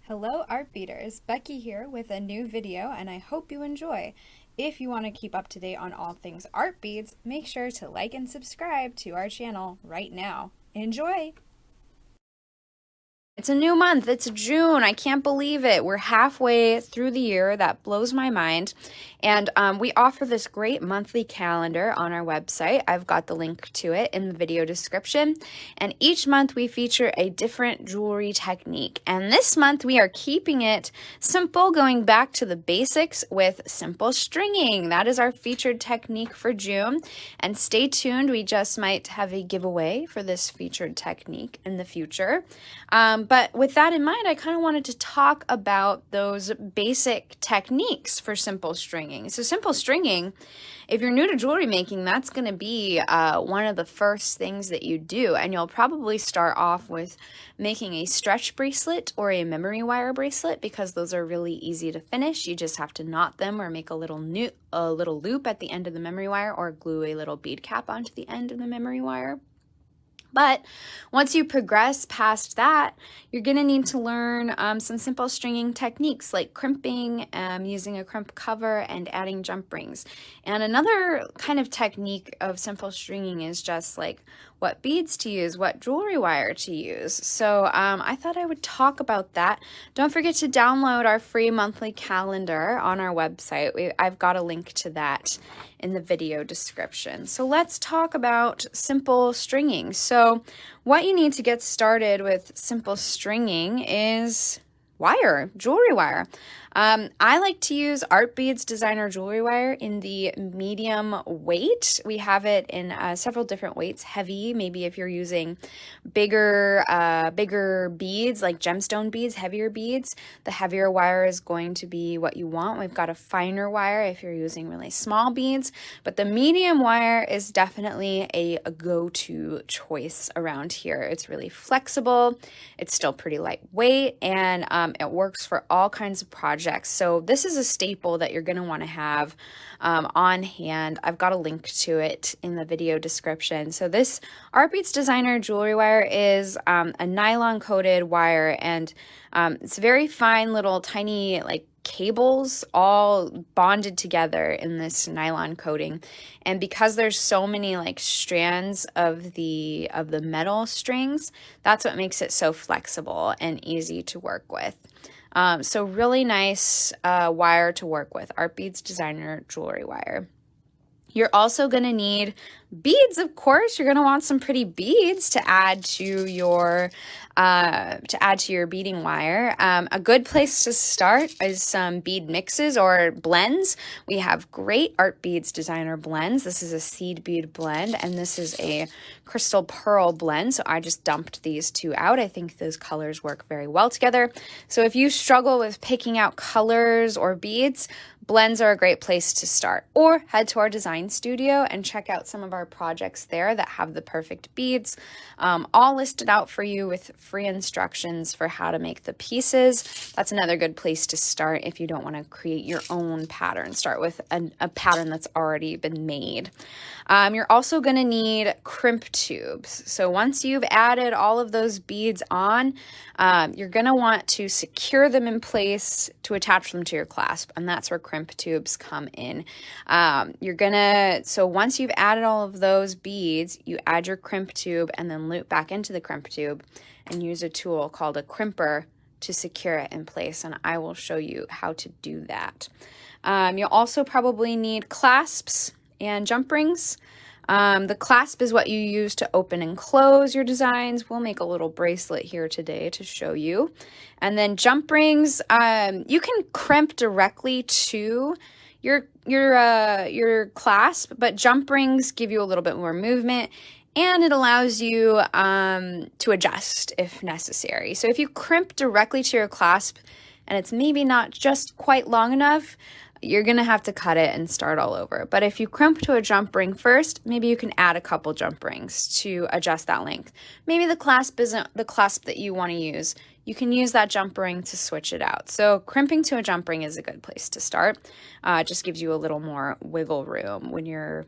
Hello art beaters, Becky here with a new video and I hope you enjoy. If you want to keep up to date on all things art beads, make sure to like and subscribe to our channel right now. Enjoy! It's a new month. It's June. I can't believe it. We're halfway through the year. That blows my mind. And we offer this great monthly calendar on our website. I've got the link to it in the video description. And each month we feature a different jewelry technique. And this month we are keeping it simple, going back to the basics with simple stringing. That is our featured technique for June. And stay tuned. We just might have a giveaway for this featured technique in the future. But with that in mind, I kind of wanted to talk about those basic techniques for simple stringing. So simple stringing, if you're new to jewelry making, that's going to be one of the first things that you do. And you'll probably start off with making a stretch bracelet or a memory wire bracelet because those are really easy to finish. You just have to knot them or make a little loop at the end of the memory wire or glue a little bead cap onto the end of the memory wire. But once you progress past that, you're going to need to learn some simple stringing techniques like crimping, using a crimp cover, and adding jump rings. And another kind of technique of simple stringing is just like what beads to use, what jewelry wire to use. So I thought I would talk about that. Don't forget to download our free monthly calendar on our website. I've got a link to that in the video description. So let's talk about simple stringing. So what you need to get started with simple stringing is wire, jewelry wire. I like to use ARTBEADS designer jewelry wire in the medium weight. We have it in several different weights. Heavy, maybe if you're using bigger beads like gemstone beads, heavier beads, the heavier wire is going to be what you want. We've got a finer wire if you're using really small beads, but the medium wire is definitely a go-to choice around here. It's really flexible, it's still pretty lightweight, and it works for all kinds of projects. So this is a staple that you're going to want to have on hand. I've got a link to it in the video description. So this ARTBEADS designer jewelry wire is a nylon coated wire, and it's very fine little tiny like cables all bonded together in this nylon coating. And because there's so many like strands of the metal strings, that's what makes it so flexible and easy to work with. So really nice wire to work with, ARTBEADS designer jewelry wire. You're also going to need beads, of course. You're going to want some pretty beads to add to your beading wire. A good place to start is some bead mixes or blends. We have great ARTBEADS designer blends. This is a seed bead blend, and this is a crystal pearl blend. So I just dumped these two out. I think those colors work very well together. So if you struggle with picking out colors or beads, blends are a great place to start, or head to our design studio and check out some of our projects there that have the perfect beads, all listed out for you with free instructions for how to make the pieces. That's another good place to start if you don't want to create your own pattern. Start with a pattern that's already been made. You're also going to need crimp tubes. So once you've added all of those beads on, you're going to want to secure them in place to attach them to your clasp, and that's where crimp tubes come in. So once you've added all of those beads, you add your crimp tube and then loop back into the crimp tube and use a tool called a crimper to secure it in place, and I will show you how to do that. You'll also probably need clasps and jump rings. The clasp is what you use to open and close your designs. We'll make a little bracelet here today to show you. And then jump rings, you can crimp directly to your clasp, but jump rings give you a little bit more movement, and it allows you to adjust if necessary. So if you crimp directly to your clasp and it's maybe not just quite long enough, you're going to have to cut it and start all over. But if you crimp to a jump ring first, maybe you can add a couple jump rings to adjust that length. Maybe the clasp isn't the clasp that you want to use. You can use that jump ring to switch it out. So crimping to a jump ring is a good place to start. It just gives you a little more wiggle room when you're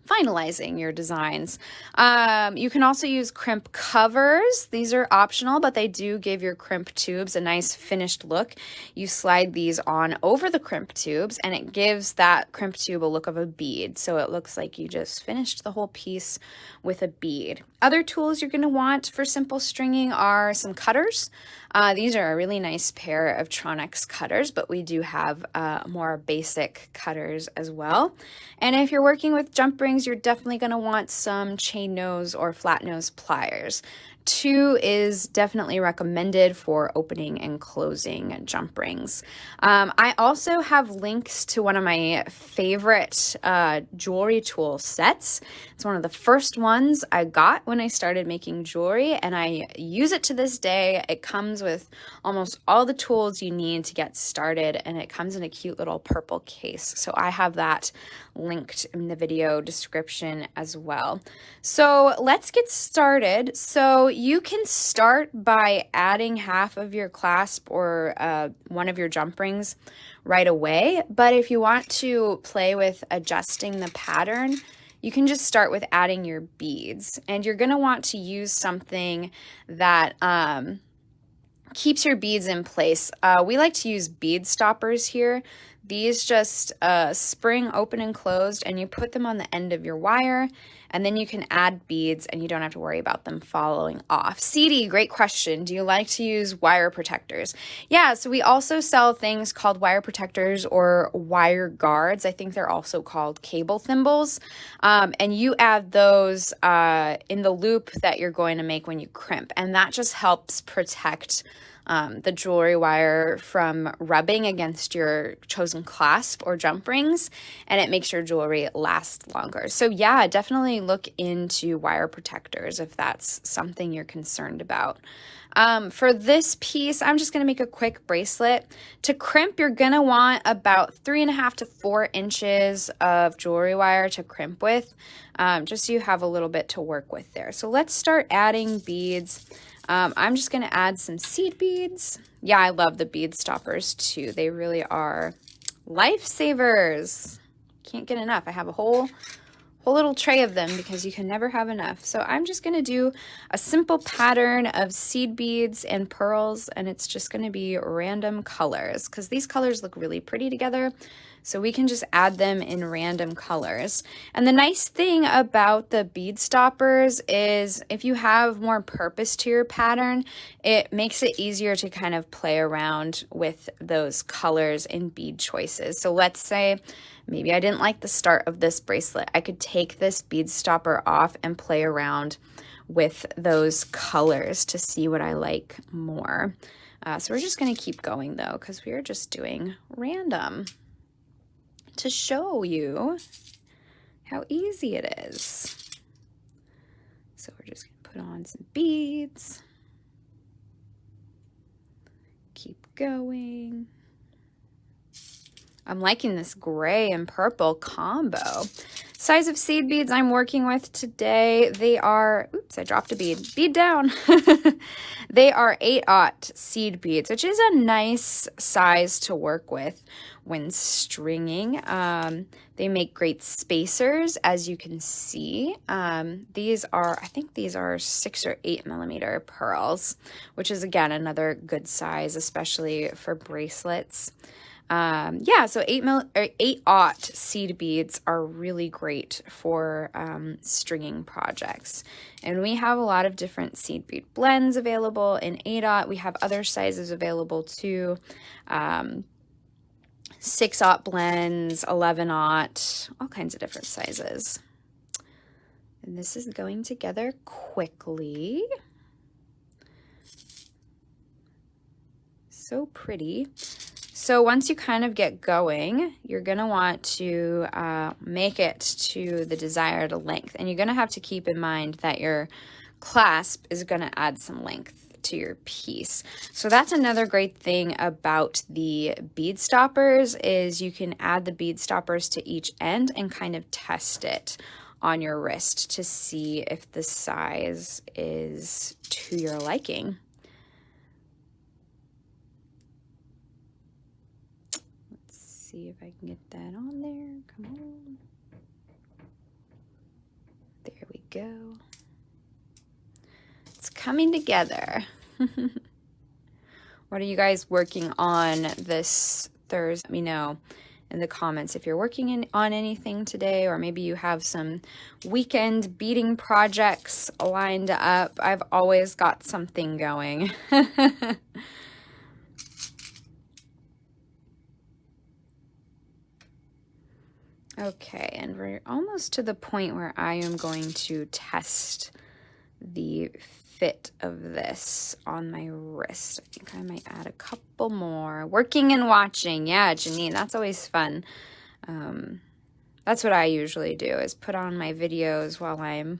finalizing your designs. You can also use crimp covers. These are optional, but they do give your crimp tubes a nice finished look. You slide these on over the crimp tubes and it gives that crimp tube a look of a bead. So it looks like you just finished the whole piece with a bead. Other tools you're going to want for simple stringing are some cutters. These are a really nice pair of Tronex cutters, but we do have more basic cutters as well. And if you're working with jump rings, you're definitely going to want some chain nose or flat nose pliers. 2 is definitely recommended for opening and closing jump rings. I also have links to one of my favorite jewelry tool sets. It's one of the first ones I got when I started making jewelry, and I use it to this day. It comes with almost all the tools you need to get started, and it comes in a cute little purple case. So I have that linked in the video description as well. So let's get started. So you can start by adding half of your clasp or one of your jump rings right away. But if you want to play with adjusting the pattern, you can just start with adding your beads. And you're going to want to use something that keeps your beads in place. We like to use bead stoppers here. These just spring open and closed, and you put them on the end of your wire, and then you can add beads and you don't have to worry about them falling off. CD, great question. Do you like to use wire protectors? Yeah, so we also sell things called wire protectors or wire guards. I think they're also called cable thimbles. And you add those in the loop that you're going to make when you crimp, and that just helps protect the jewelry wire from rubbing against your chosen clasp or jump rings, and it makes your jewelry last longer. So yeah, definitely look into wire protectors if that's something you're concerned about. For this piece, I'm just going to make a quick bracelet. To crimp, you're going to want about 3.5 to 4 inches of jewelry wire to crimp with, just so you have a little bit to work with there. So let's start adding beads. I'm just going to add some seed beads. Yeah, I love the bead stoppers too. They really are lifesavers. Can't get enough. I have a whole little tray of them because you can never have enough. So I'm just going to do a simple pattern of seed beads and pearls, and it's just going to be random colors because these colors look really pretty together. So we can just add them in random colors. And the nice thing about the bead stoppers is if you have more purpose to your pattern, it makes it easier to kind of play around with those colors and bead choices. So let's say maybe I didn't like the start of this bracelet. I could take this bead stopper off and play around with those colors to see what I like more. So we're just going to keep going though, because we are just doing random to show you how easy it is. So we're just going to put on some beads. Keep going. I'm liking this gray and purple combo. Size of seed beads I'm working with today, they are, oops, I dropped a bead. Bead down. They are 8/0 seed beads, which is a nice size to work with when stringing. They make great spacers, as you can see. These are, I think these are 6 or 8 millimeter pearls, which is again another good size, especially for bracelets. Yeah, so 8/0 seed beads are really great for stringing projects. And we have a lot of different seed bead blends available in 8/0. We have other sizes available too. 6/0 blends, 11/0, all kinds of different sizes. And this is going together quickly. So pretty. So once you kind of get going, you're going to want to make it to the desired length. And you're going to have to keep in mind that your clasp is going to add some length to your piece. So that's another great thing about the bead stoppers is you can add the bead stoppers to each end and kind of test it on your wrist to see if the size is to your liking. See if I can get that on there. Come on. go. It's coming together. What are you guys working on this Thursday? Let me know in the comments if you're working on anything today, or maybe you have some weekend beading projects lined up. I've always got something going. Okay, and we're almost to the point where I am going to test the fit of this on my wrist. I think I might add a couple more. Working and watching. Yeah, Janine, that's always fun. That's what I usually do, is put on my videos while I'm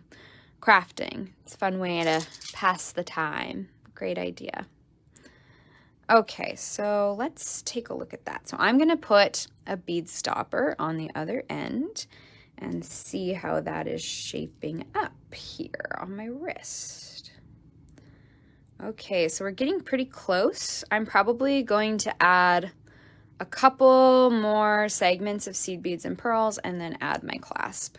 crafting. It's a fun way to pass the time. Great idea. Okay, so let's take a look at that. So I'm going to put a bead stopper on the other end and see how that is shaping up here on my wrist. Okay, so we're getting pretty close. I'm probably going to add a couple more segments of seed beads and pearls and then add my clasp.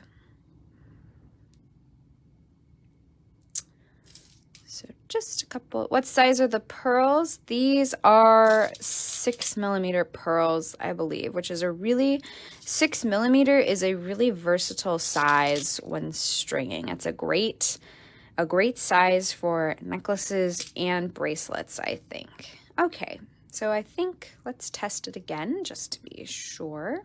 So just a couple. What size are the pearls? These are 6mm pearls, I believe, which is a really, 6mm is a really versatile size when stringing. It's a great size for necklaces and bracelets, I think. Okay, so I think let's test it again just to be sure.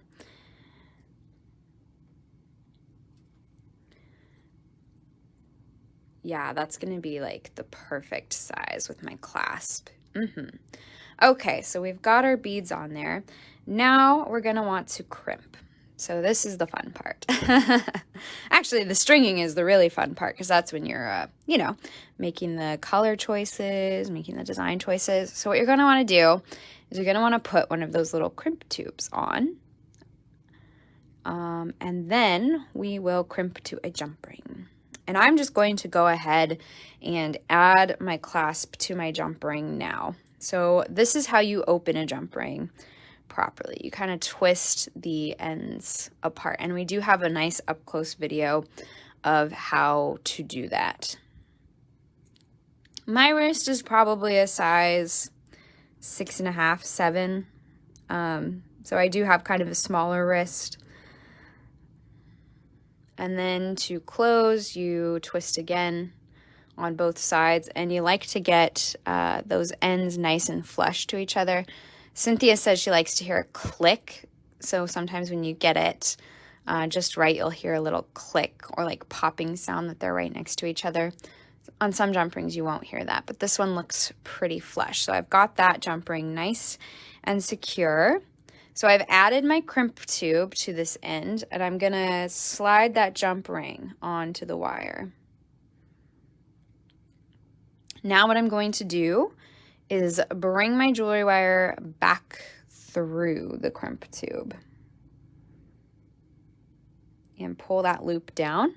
Yeah, that's going to be like the perfect size with my clasp. Okay, so we've got our beads on there. Now we're going to want to crimp. So this is the fun part. Actually, the stringing is the really fun part, because that's when you're, you know, making the color choices, making the design choices. So what you're going to want to do is you're going to want to put one of those little crimp tubes on. And then we will crimp to a jump ring. And I'm just going to go ahead and add my clasp to my jump ring now. So this is how you open a jump ring properly. You kind of twist the ends apart. And we do have a nice up close video of how to do that. My wrist is probably a size 6.5, 7. So I do have kind of a smaller wrist. And then to close, you twist again on both sides, and you like to get those ends nice and flush to each other. Cynthia says she likes to hear a click, so sometimes when you get it just right, you'll hear a little click or like popping sound that they're right next to each other. On some jump rings you won't hear that, but this one looks pretty flush. So I've got that jump ring nice and secure. So I've added my crimp tube to this end, and I'm going to slide that jump ring onto the wire. Now what I'm going to do is bring my jewelry wire back through the crimp tube and pull that loop down.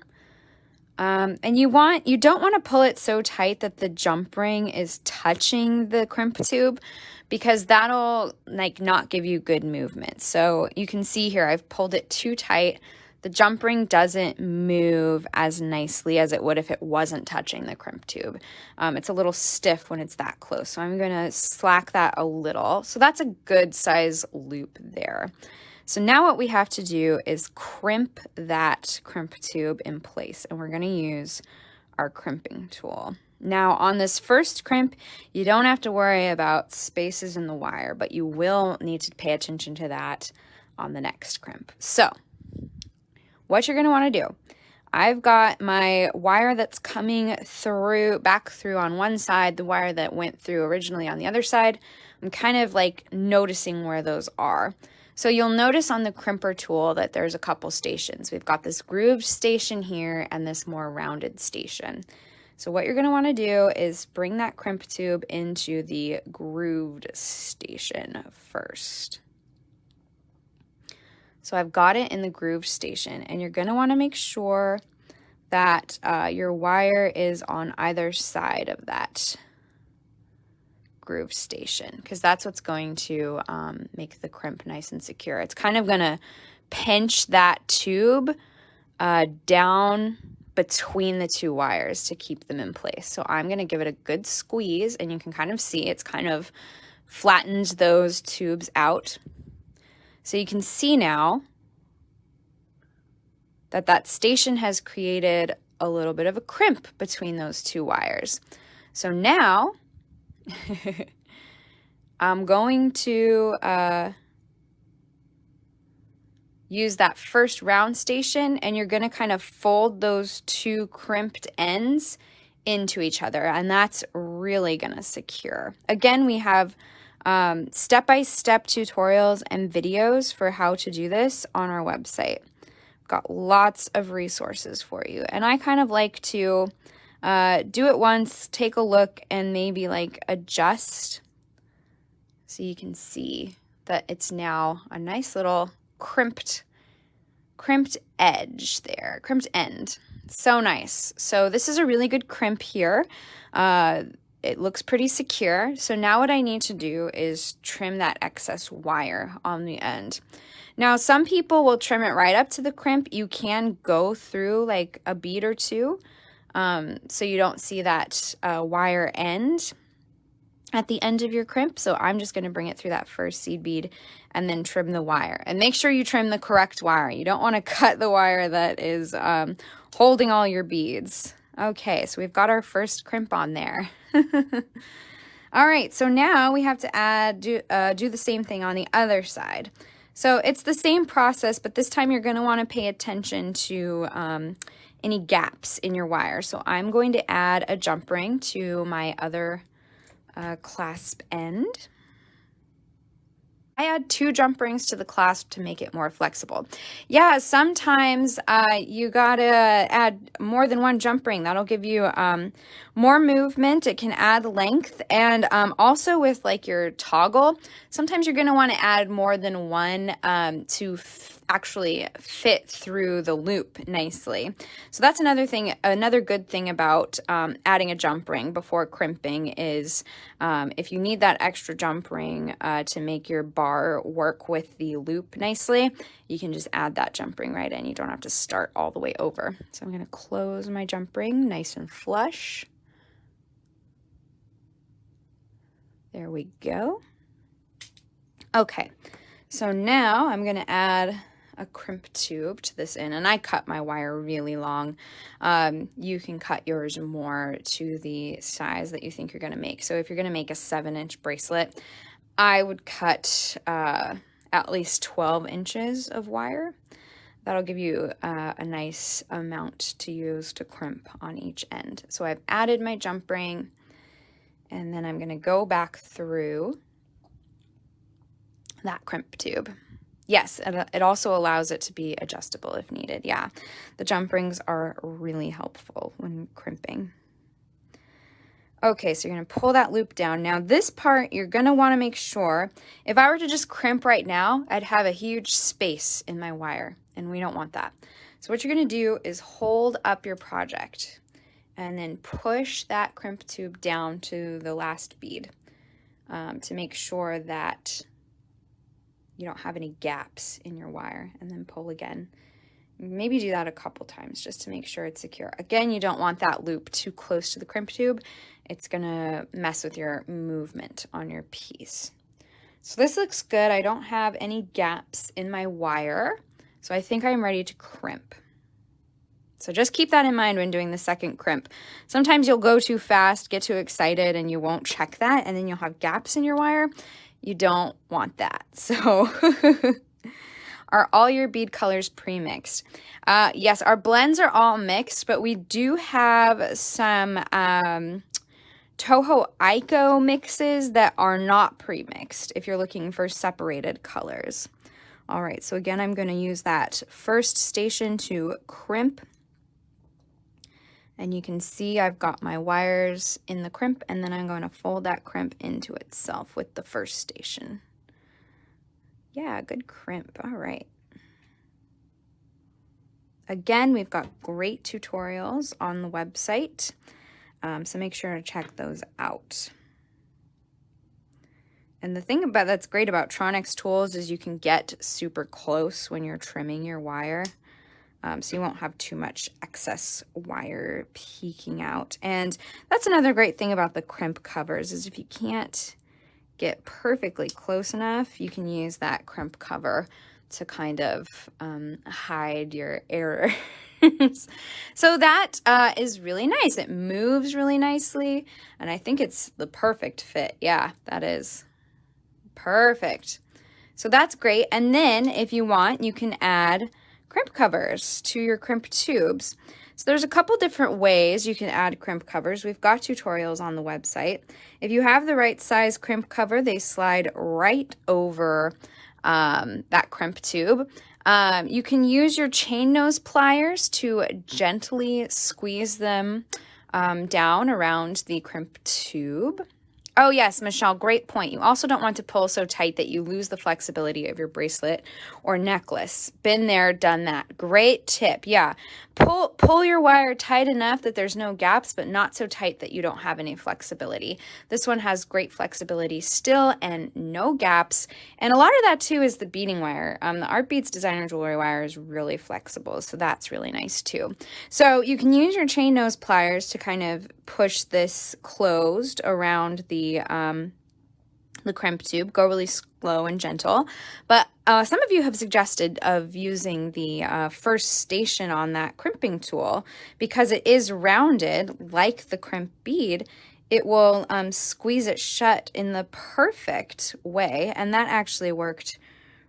And you don't want to pull it so tight that the jump ring is touching the crimp tube, because that'll like not give you good movement. So you can see here I've pulled it too tight. The jump ring doesn't move as nicely as it would if it wasn't touching the crimp tube. It's a little stiff when it's that close. So I'm going to slack that a little. So that's a good size loop there. So now what we have to do is crimp that crimp tube in place, and we're going to use our crimping tool. Now on this first crimp, you don't have to worry about spaces in the wire, but you will need to pay attention to that on the next crimp. So what you're going to want to do, I've got my wire that's coming through, back through on one side, the wire that went through originally on the other side. I'm kind of like noticing where those are. So you'll notice on the crimper tool that there's a couple stations. We've got this grooved station here and this more rounded station. So what you're going to want to do is bring that crimp tube into the grooved station first. So I've got it in the grooved station, and you're going to want to make sure that your wire is on either side of that groove station, because that's what's going to make the crimp nice and secure. It's kind of going to pinch that tube down between the two wires to keep them in place. So I'm going to give it a good squeeze, and you can kind of see it's kind of flattened those tubes out. So you can see now that that station has created a little bit of a crimp between those two wires. So now I'm going to use that first round station, and you're going to kind of fold those two crimped ends into each other, and that's really going to secure. Again, we have step-by-step tutorials and videos for how to do this on our website. We've got lots of resources for you, and I kind of like to do it once, take a look, and maybe like adjust so you can see that it's now a nice little crimped edge there, crimped end. So nice. So this is a really good crimp here. It looks pretty secure. So now what I need to do is trim that excess wire on the end. Now, some people will trim it right up to the crimp. You can go through like a bead or two, so you don't see that wire end at the end of your crimp. So I'm just going to bring it through that first seed bead and then trim the wire. And make sure you trim the correct wire. You don't want to cut the wire that is holding all your beads. Okay, so we've got our first crimp on there. All right, so now we have to do the same thing on the other side. So it's the same process, but this time you're going to want to pay attention to any gaps in your wire. So I'm going to add a jump ring to my other clasp end. I add 2 jump rings to the clasp to make it more flexible. Yeah, sometimes you gotta add more than 1 jump ring. That'll give you more movement. It can add length, and also with like your toggle, sometimes you're gonna want to add more than 1 to actually fit through the loop nicely. So that's another thing, another good thing about adding a jump ring before crimping is if you need that extra jump ring to make your bar work with the loop nicely, you can just add that jump ring right in. You don't have to start all the way over. So I'm going to close my jump ring nice and flush. There we go. Okay, so now I'm going to add a crimp tube to this end, and I cut my wire really long. You can cut yours more to the size that you think you're going to make. So if you're going to make a 7-inch bracelet, I would cut at least 12 inches of wire. That'll give you a nice amount to use to crimp on each end. So I've added my jump ring, and then I'm going to go back through that crimp tube. Yes, it also allows it to be adjustable if needed. Yeah, the jump rings are really helpful when crimping. Okay, so you're going to pull that loop down. Now this part, you're going to want to make sure, if I were to just crimp right now, I'd have a huge space in my wire, and we don't want that. So what you're going to do is hold up your project and then push that crimp tube down to the last bead to make sure that you don't have any gaps in your wire, and then pull again. Maybe do that a couple times just to make sure it's secure. Again, you don't want that loop too close to the crimp tube. It's gonna mess with your movement on your piece. So this looks good. I don't have any gaps in my wire, so I think I'm ready to crimp. So just keep that in mind when doing the second crimp. Sometimes you'll go too fast, get too excited, and you won't check that, and then you'll have gaps in your wire. You don't want that. So are all your bead colors pre-mixed? Yes, our blends are all mixed, but we do have some Toho Aiko mixes that are not pre-mixed if you're looking for separated colors. All right, so again, I'm going to use that first station to crimp. And you can see I've got my wires in the crimp, and then I'm going to fold that crimp into itself with the first station. Yeah, good crimp. All right. Again, we've got great tutorials on the website, so make sure to check those out. And the thing that's great about Tronix tools is you can get super close when you're trimming your wire. so you won't have too much excess wire peeking out. And that's another great thing about the crimp covers is if you can't get perfectly close enough, you can use that crimp cover to kind of hide your errors. So that is really nice. It moves really nicely, and I think it's the perfect fit. Yeah, that is perfect. So that's great. And then if you want, you can add crimp covers to your crimp tubes. So there's a couple different ways you can add crimp covers. We've got tutorials on the website. If you have the right size crimp cover, they slide right over that crimp tube. You can use your chain nose pliers to gently squeeze them down around the crimp tube. Oh yes, Michelle, great point. You also don't want to pull so tight that you lose the flexibility of your bracelet or necklace. Been there, done that. Great tip. Yeah. Pull your wire tight enough that there's no gaps, but not so tight that you don't have any flexibility. This one has great flexibility still and no gaps. And a lot of that too is the beading wire. The ARTBEADS designer jewelry wire is really flexible, so that's really nice too. So you can use your chain nose pliers to kind of push this closed around the crimp tube. Go really slow and gentle. But some of you have suggested of using the first station on that crimping tool because it is rounded like the crimp bead. It will squeeze it shut in the perfect way, and that actually worked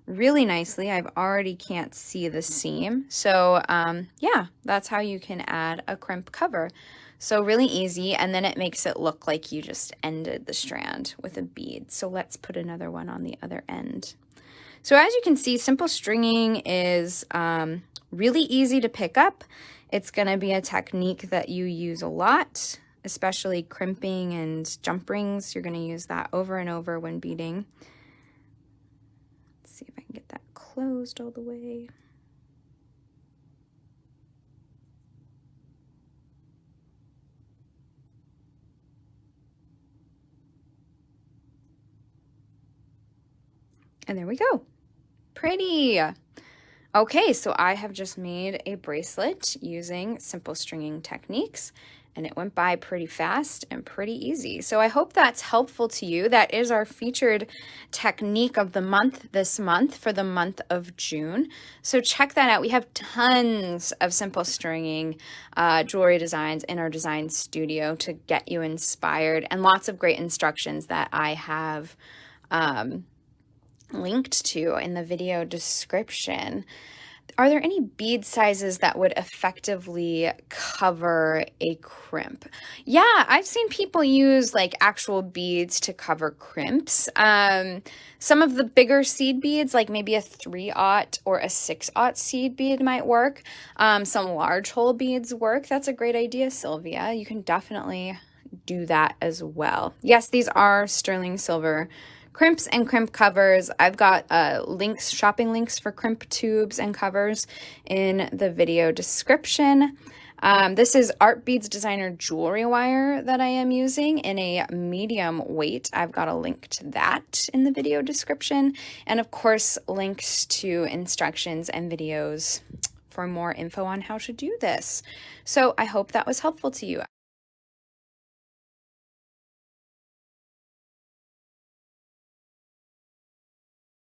really nicely. I've already can't see the seam. So yeah, that's how you can add a crimp cover. So really easy, and then it makes it look like you just ended the strand with a bead. So let's put another one on the other end. So as you can see, simple stringing is really easy to pick up. It's going to be a technique that you use a lot, especially crimping and jump rings. You're going to use that over and over when beading. Let's see if I can get that closed all the way. And there we go. Pretty. Okay, so I have just made a bracelet using simple stringing techniques, and it went by pretty fast and pretty easy. So I hope that's helpful to you. That is our featured technique of the month this month for the month of June. So check that out. We have tons of simple stringing jewelry designs in our design studio to get you inspired, and lots of great instructions that I have linked to in the video description. Are there any bead sizes that would effectively cover a crimp? Yeah, I've seen people use like actual beads to cover crimps. Some of the bigger seed beads, like maybe a 3/0 or a 6/0 seed bead might work. Some large hole beads work. That's a great idea, Sylvia. You can definitely do that as well. Yes, these are sterling silver crimps and crimp covers. I've got links, shopping links for crimp tubes and covers in the video description. This is ARTBEADS designer jewelry wire that I am using in a medium weight. I've got a link to that in the video description. And of course, links to instructions and videos for more info on how to do this. So I hope that was helpful to you.